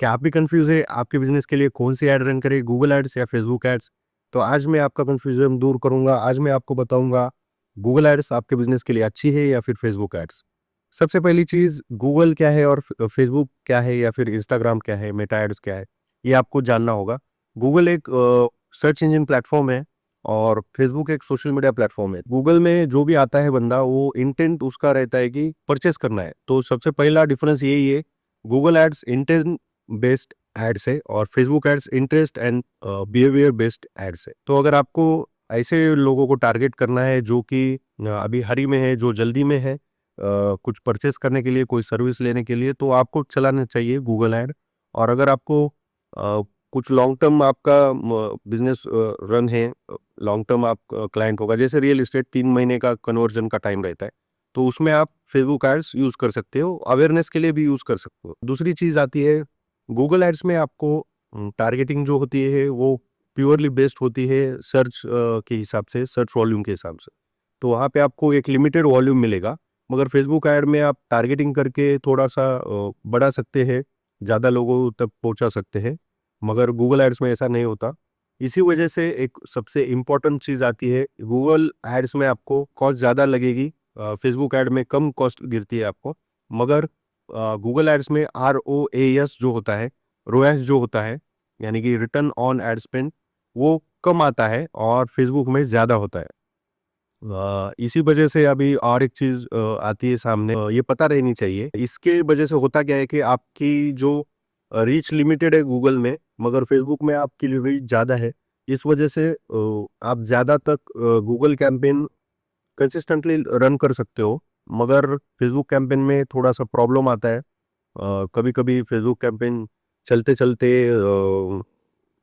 क्या आप भी कंफ्यूज है आपके बिजनेस के लिए कौन सी ऐड रन करें, गूगल एड्स या फेसबुक एड्स? तो आज मैं आपका कंफ्यूजन दूर करूंगा। आज मैं आपको बताऊंगा गूगल एड्स आपके बिजनेस के लिए अच्छी है या फिर फेसबुक एड्स। सबसे पहली चीज, गूगल क्या है और फेसबुक क्या है या फिर इंस्टाग्राम क्या है, मेटा एड्स क्या है, ये आपको जानना होगा। गूगल एक सर्च इंजन प्लेटफॉर्म है और फेसबुक एक सोशल मीडिया प्लेटफॉर्म है। गूगल में जो भी आता है बंदा, वो इंटेंट उसका रहता है कि परचेस करना है। तो सबसे पहला डिफरेंस यही है, Google ads intent based ads है और Facebook ads interest and behaviour based ads है। तो अगर आपको ऐसे लोगों को टारगेट करना है जो कि अभी हरी में है, जो जल्दी में है कुछ परचेस करने के लिए, कोई सर्विस लेने के लिए, तो आपको चलाना चाहिए गूगल ऐड। और अगर आपको कुछ लॉन्ग टर्म आपका बिजनेस रन है, लॉन्ग टर्म आप क्लाइंट होगा, जैसे रियल इस्टेट 3 महीने का कन्वर्जन का टाइम रहता है, तो उसमें आप फेसबुक एड्स यूज कर सकते हो, अवेयरनेस के लिए भी यूज कर सकते हो। दूसरी चीज आती है, गूगल एड्स में आपको टारगेटिंग जो होती है वो प्योरली बेस्ड होती है सर्च के हिसाब से, सर्च वॉल्यूम के हिसाब से। तो वहाँ पे आपको एक लिमिटेड वॉल्यूम मिलेगा। मगर फेसबुक ऐड में आप टारगेटिंग करके थोड़ा सा बढ़ा सकते हैं, ज़्यादा लोगों तक पहुंचा सकते हैं। मगर गूगल एड्स में ऐसा नहीं होता। इसी वजह से एक सबसे इम्पोर्टेंट चीज़ आती है, गूगल एड्स में आपको कॉस्ट ज़्यादा लगेगी, फेसबुक ऐड में कम कॉस्ट गिरती है आपको। मगर गूगल एड्स में ROAS जो होता है, रोएस जो होता है, यानी कि रिटर्न ऑन एड स्पेंड, वो कम आता है और फेसबुक में ज़्यादा होता है। इसी वजह से अभी और एक चीज आती है सामने, ये पता रहनी चाहिए। इसके वजह से होता क्या है कि आपकी जो रीच लिमिटेड है गूगल में, मगर फेसबुक में आपकी रीच ज़्यादा है। इस वजह से आप ज़्यादा तक गूगल कैंपेन कंसिस्टेंटली रन कर सकते हो। मगर फेसबुक कैंपेन में थोड़ा सा प्रॉब्लम आता है। कभी कभी फेसबुक कैंपेन चलते चलते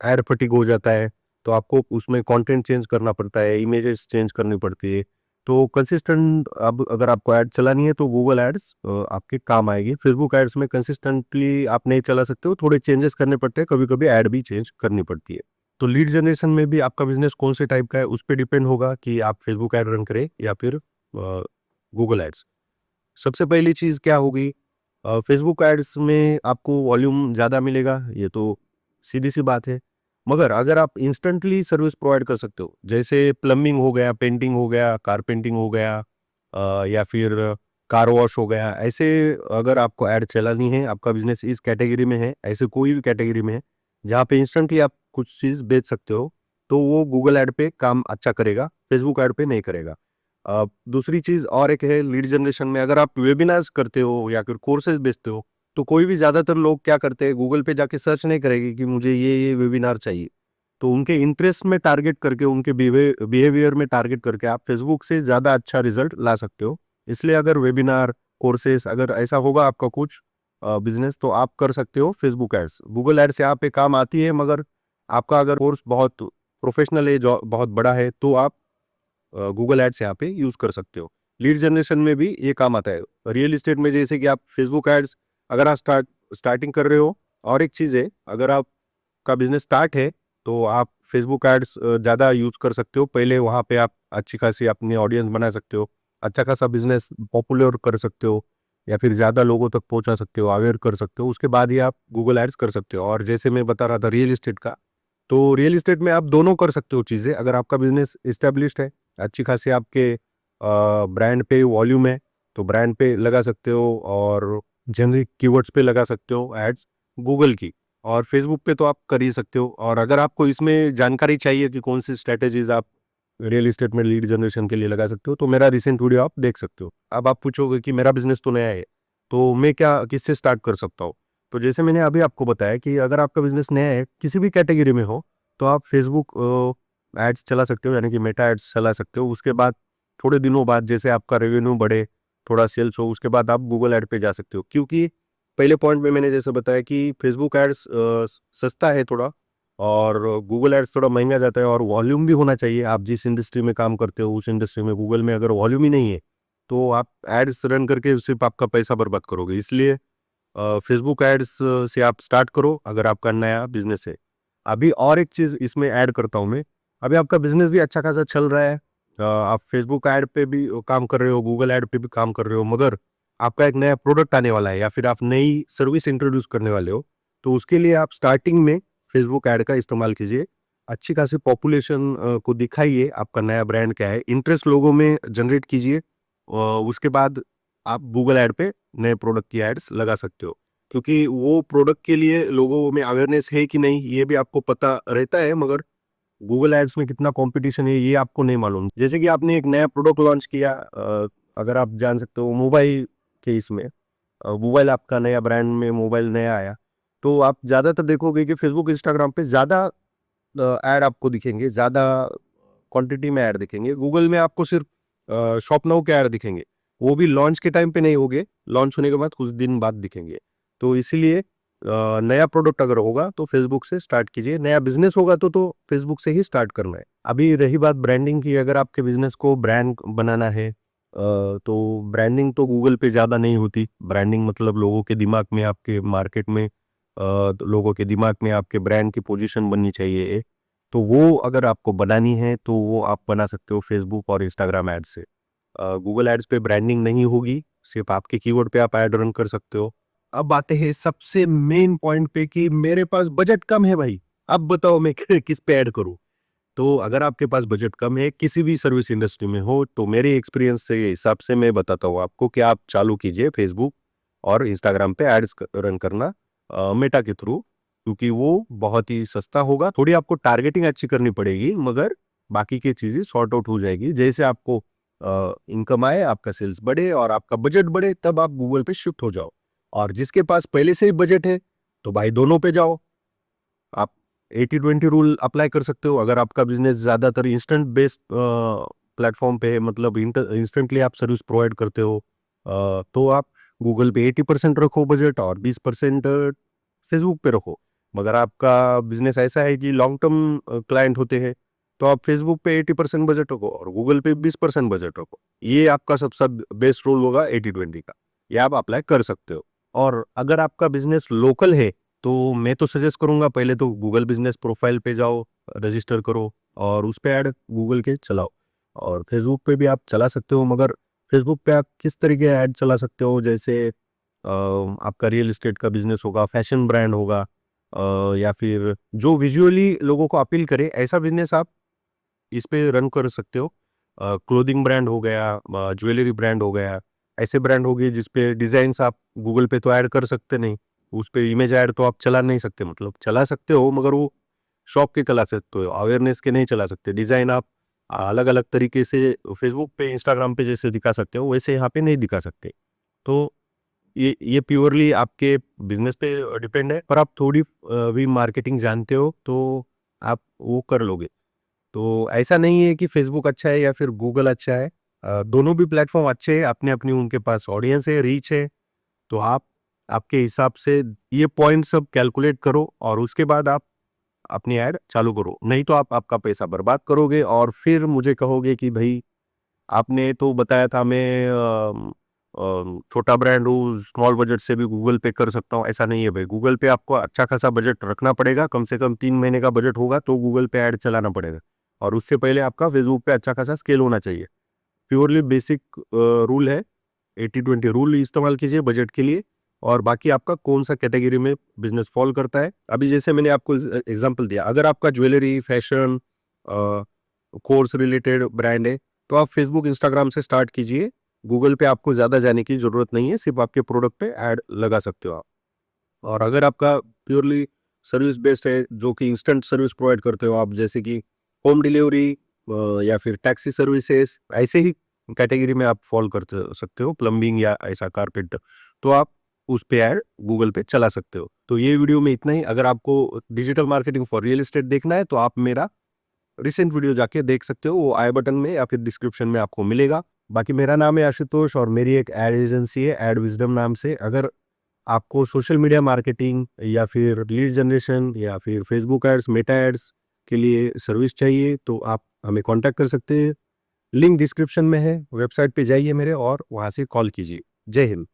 ऐड फटीग हो जाता है, तो आपको उसमें कंटेंट चेंज करना पड़ता है, इमेजेस चेंज करनी पड़ती है। तो कंसिस्टेंट अब अगर आपको ऐड चलानी है तो गूगल एड्स आपके काम आएगी। फेसबुक एड्स में कंसिस्टेंटली आप नहीं चला सकते हो, थोड़े चेंजेस करने पड़ते हैं, कभी कभी ऐड भी चेंज करनी पड़ती है। तो लीड जनरेशन में भी आपका बिजनेस कौन से टाइप का है उस पर डिपेंड होगा कि आप फेसबुक ऐड रन करें या फिर गूगल एड्स। सबसे पहली चीज़ क्या होगी, फेसबुक एड्स में आपको वॉल्यूम ज़्यादा मिलेगा, ये तो सीधी सी बात है। मगर अगर आप इंस्टेंटली सर्विस प्रोवाइड कर सकते हो, जैसे प्लम्बिंग हो गया, पेंटिंग हो गया, कारपेंटिंग हो गया, या फिर कार वॉश हो गया, ऐसे अगर आपको ऐड चलानी है, आपका बिजनेस इस कैटेगरी में है, ऐसे कोई भी कैटेगरी में है जहाँ पे इंस्टेंटली आप कुछ चीज़ बेच सकते हो, तो वो गूगल ऐड पे काम अच्छा करेगा, फेसबुक ऐड पे नहीं करेगा। दूसरी चीज़ और एक है, लीड जनरेशन में अगर आप वेबिनार्स करते हो या फिर कोर्सेज बेचते हो, तो कोई भी ज़्यादातर लोग क्या करते हैं, गूगल पे जाके सर्च नहीं करेंगे कि मुझे ये वेबिनार चाहिए। तो उनके इंटरेस्ट में टारगेट करके, उनके बिहेवियर में टारगेट करके आप फेसबुक से ज़्यादा अच्छा रिजल्ट ला सकते हो। इसलिए अगर वेबिनार, कोर्सेस, अगर ऐसा होगा आपका कुछ बिजनेस, तो आप कर सकते हो फेसबुक एड्स। गूगल एड्स यहाँ पे काम आती है, मगर आपका अगर कोर्स बहुत प्रोफेशनल है, जो बहुत बड़ा है, तो आप गूगल एड्स यहाँ पे यूज कर सकते हो। लीड जनरेशन में भी ये काम आता है। रियल इस्टेट में जैसे कि आप फेसबुक एड्स अगर आप स्टार्टिंग कर रहे हो, और एक चीज़ है, अगर आपका बिजनेस स्टार्ट है तो आप फेसबुक एड्स ज़्यादा यूज कर सकते हो। पहले वहाँ पे आप अच्छी खासी अपनी ऑडियंस बना सकते हो, अच्छा खासा बिजनेस पॉपुलर कर सकते हो, या फिर ज़्यादा लोगों तक पहुँचा सकते हो, अवेयर कर सकते हो। उसके बाद ही आप गूगल एड्स कर सकते हो। और जैसे मैं बता रहा था रियल इस्टेट का, तो रियल इस्टेट में आप दोनों कर सकते हो चीज़ें। अगर आपका बिजनेस इस्टेब्लिश्ड है, अच्छी खासी आपके ब्रांड पे वॉल्यूम है, तो ब्रांड पे लगा सकते हो, और जेनरिक कीवर्ड्स पे लगा सकते हो एड्स गूगल की। और फेसबुक पे तो आप कर ही सकते हो। और अगर आपको इसमें जानकारी चाहिए कि कौन सी स्ट्रैटेजीज आप रियल इस्टेट में लीड जनरेशन के लिए लगा सकते हो, तो मेरा रिसेंट वीडियो आप देख सकते हो। अब आप पूछोगे कि मेरा बिजनेस तो नया है, तो मैं क्या किससे स्टार्ट कर सकता हूँ? तो जैसे मैंने अभी आपको बताया कि अगर आपका बिजनेस नया है, किसी भी कैटेगरी में हो, तो आप फेसबुक एड्स चला सकते हो, यानी कि मेटा एड्स चला सकते हो। उसके बाद थोड़े दिनों बाद जैसे आपका रेवेन्यू बढ़े, थोड़ा सेल्स हो, उसके बाद आप गूगल ऐड पे जा सकते हो। क्योंकि पहले पॉइंट में मैंने जैसे बताया कि फेसबुक एड्स सस्ता है थोड़ा, और गूगल एड्स थोड़ा महंगा जाता है, और वॉल्यूम भी होना चाहिए। आप जिस इंडस्ट्री में काम करते हो उस इंडस्ट्री में गूगल में अगर वॉल्यूम ही नहीं है, तो आप एड्स रन करके सिर्फ आपका पैसा बर्बाद करोगे। इसलिए फेसबुक एड्स से आप स्टार्ट करो अगर आपका नया बिजनेस है। अभी और एक चीज़ इसमें ऐड करता हूँ मैं, अभी आपका बिजनेस भी अच्छा खासा चल रहा है, आप फेसबुक ऐड पे भी काम कर रहे हो, गूगल ऐड पे भी काम कर रहे हो, मगर आपका एक नया प्रोडक्ट आने वाला है या फिर आप नई सर्विस इंट्रोड्यूस करने वाले हो, तो उसके लिए आप स्टार्टिंग में फेसबुक ऐड का इस्तेमाल कीजिए। अच्छी खासी पॉपुलेशन को दिखाइए आपका नया ब्रांड क्या है, इंटरेस्ट लोगों में जनरेट कीजिए। उसके बाद आप गूगल ऐड पे नए प्रोडक्ट की एड्स लगा सकते हो, क्योंकि वो प्रोडक्ट के लिए लोगों में अवेयरनेस है कि नहीं ये भी आपको पता रहता है, मगर गूगल एड्स में कितना कंपटीशन है ये आपको नहीं मालूम। जैसे कि आपने एक नया प्रोडक्ट लॉन्च किया, अगर आप जान सकते हो मोबाइल के इसमें, मोबाइल आपका नया ब्रांड में मोबाइल नया आया, तो आप ज़्यादातर देखोगे कि फेसबुक इंस्टाग्राम पे ज़्यादा ऐड आपको दिखेंगे, ज़्यादा क्वांटिटी में ऐड दिखेंगे। गूगल में आपको सिर्फ शॉप नाउ के ऐड दिखेंगे, वो भी लॉन्च के टाइम पे नहीं होंगे, लॉन्च होने के बाद कुछ दिन बाद दिखेंगे। तो इसीलिए नया प्रोडक्ट अगर होगा तो फेसबुक से स्टार्ट कीजिए, नया बिजनेस होगा तो फेसबुक से ही स्टार्ट करना है। अभी रही बात ब्रांडिंग की, अगर आपके बिजनेस को ब्रांड बनाना है तो ब्रांडिंग तो गूगल पे ज़्यादा नहीं होती। ब्रांडिंग मतलब लोगों के दिमाग में, आपके मार्केट में तो लोगों के दिमाग में आपके ब्रांड की पोजीशन बननी चाहिए। तो वो अगर आपको बनानी है तो वो आप बना सकते हो फेसबुक और इंस्टाग्राम एड्स से। गूगल एड्स पे ब्रांडिंग नहीं होगी, सिर्फ आपके कीवर्ड पे आप ऐड रन कर सकते हो। अब आते हैं सबसे मेन पॉइंट पे कि मेरे पास बजट कम है भाई, अब बताओ मैं किस पे ऐड करूं। तो अगर आपके पास बजट कम है, किसी भी सर्विस इंडस्ट्री में हो, तो मेरे एक्सपीरियंस से हिसाब से मैं बताता हूँ आपको कि आप चालू कीजिए फेसबुक और इंस्टाग्राम पे एड्स रन करना मेटा के थ्रू, क्योंकि वो बहुत ही सस्ता होगा। थोड़ी आपको टारगेटिंग अच्छी करनी पड़ेगी, मगर बाकी की चीजें सॉर्ट आउट हो जाएगी। जैसे आपको इनकम आए, आपका सेल्स बढ़े और आपका बजट बढ़े, तब आप गूगल पे शिफ्ट हो जाओ। और जिसके पास पहले से ही बजट है तो भाई दोनों पे जाओ। आप 80-20 रूल अप्लाई कर सकते हो। अगर आपका बिजनेस ज़्यादातर इंस्टेंट बेस्ड प्लेटफॉर्म पे है, मतलब इंस्टेंटली आप सर्विस प्रोवाइड करते हो, तो आप गूगल पे 80% रखो बजट और 20% फेसबुक पे रखो। मगर आपका बिजनेस ऐसा है कि लॉन्ग टर्म क्लाइंट होते हैं, तो आप फेसबुक पे 80% बजट रखो और गूगल पे 20% बजट रखो। ये आपका सबसे बेस्ट रूल होगा 80-20 का, ये आप अप्लाई कर सकते हो। और अगर आपका बिजनेस लोकल है तो मैं तो सजेस्ट करूंगा पहले तो गूगल बिजनेस प्रोफाइल पे जाओ, रजिस्टर करो और उस पे ऐड गूगल के चलाओ। और फेसबुक पे भी आप चला सकते हो, मगर फेसबुक पे आप किस तरीके ऐड चला सकते हो, जैसे आपका रियल एस्टेट का बिजनेस होगा, फैशन ब्रांड होगा, या फिर जो विजुअली लोगों को अपील करे ऐसा बिजनेस आप इस पे रन कर सकते हो। क्लोथिंग ब्रांड हो गया, ज्वेलरी ब्रांड हो गया, ऐसे ब्रांड हो गए जिसपे डिजाइन्स आप गूगल पे तो ऐड कर सकते नहीं, उस पे इमेज ऐड तो आप चला नहीं सकते, मतलब चला सकते हो मगर वो शॉप के चला सकते हो, अवेयरनेस के नहीं चला सकते। डिजाइन आप अलग अलग तरीके से फेसबुक पे, इंस्टाग्राम पे जैसे दिखा सकते हो वैसे यहाँ पे नहीं दिखा सकते। तो ये प्योरली आपके बिजनेस पे डिपेंड है, पर आप थोड़ी भी मार्केटिंग जानते हो तो आप वो कर लोगे। तो ऐसा नहीं है कि फेसबुक अच्छा है या फिर गूगल अच्छा है, दोनों भी प्लेटफॉर्म अच्छे हैं, अपने अपनी उनके पास ऑडियंस है, रीच है। तो आप आपके हिसाब से ये पॉइंट सब कैलकुलेट करो और उसके बाद आप अपनी ऐड चालू करो, नहीं तो आप आपका पैसा बर्बाद करोगे और फिर मुझे कहोगे कि भाई आपने तो बताया था मैं छोटा ब्रांड हूँ, स्मॉल बजट से भी गूगल पे कर सकता हूँ। ऐसा नहीं है भाई, गूगल पे आपको अच्छा खासा बजट रखना पड़ेगा, कम से कम 3 महीने का बजट होगा तो गूगल पे ऐड चलाना पड़ेगा। और उससे पहले आपका फेसबुक पे अच्छा खासा स्केल होना चाहिए। प्योरली बेसिक रूल है, 80-20 रूल इस्तेमाल कीजिए बजट के लिए। और बाकी आपका कौन सा कैटेगरी में बिजनेस फॉल करता है, अभी जैसे मैंने आपको एग्जांपल दिया, अगर आपका jewellery, fashion, course related brand है तो आप फेसबुक, इंस्टाग्राम से स्टार्ट कीजिए। गूगल पे आपको ज़्यादा जाने की ज़रूरत नहीं है, सिर्फ आपके प्रोडक्ट पे ऐड लगा सकते हो आप। और अगर आपका प्योरली सर्विस बेस्ड है, जो कि इंस्टेंट सर्विस प्रोवाइड करते हो आप, जैसे कि होम डिलीवरी या फिर टैक्सी सर्विसेज, ऐसे ही कैटेगरी में आप फॉल कर सकते हो, प्लम्बिंग या ऐसा कारपेंटर, तो आप उस पे ऐड गूगल पे चला सकते हो। तो ये वीडियो में इतना ही। अगर आपको digital marketing for real estate देखना है तो आप मेरा रिसेंट वीडियो जाके देख सकते हो, वो आई बटन में या फिर डिस्क्रिप्शन में आपको मिलेगा। बाकी मेरा नाम है आशुतोष और मेरी एक एड एजेंसी है एड विजडम नाम से। अगर आपको सोशल मीडिया मार्केटिंग या फिर लीड जनरेशन या फिर फेसबुक एड्स, मेटा एड्स के लिए सर्विस चाहिए तो आप हमें कांटेक्ट कर सकते हैं। लिंक डिस्क्रिप्शन में है, वेबसाइट पे जाइए मेरे और वहाँ से कॉल कीजिए। जय हिंद।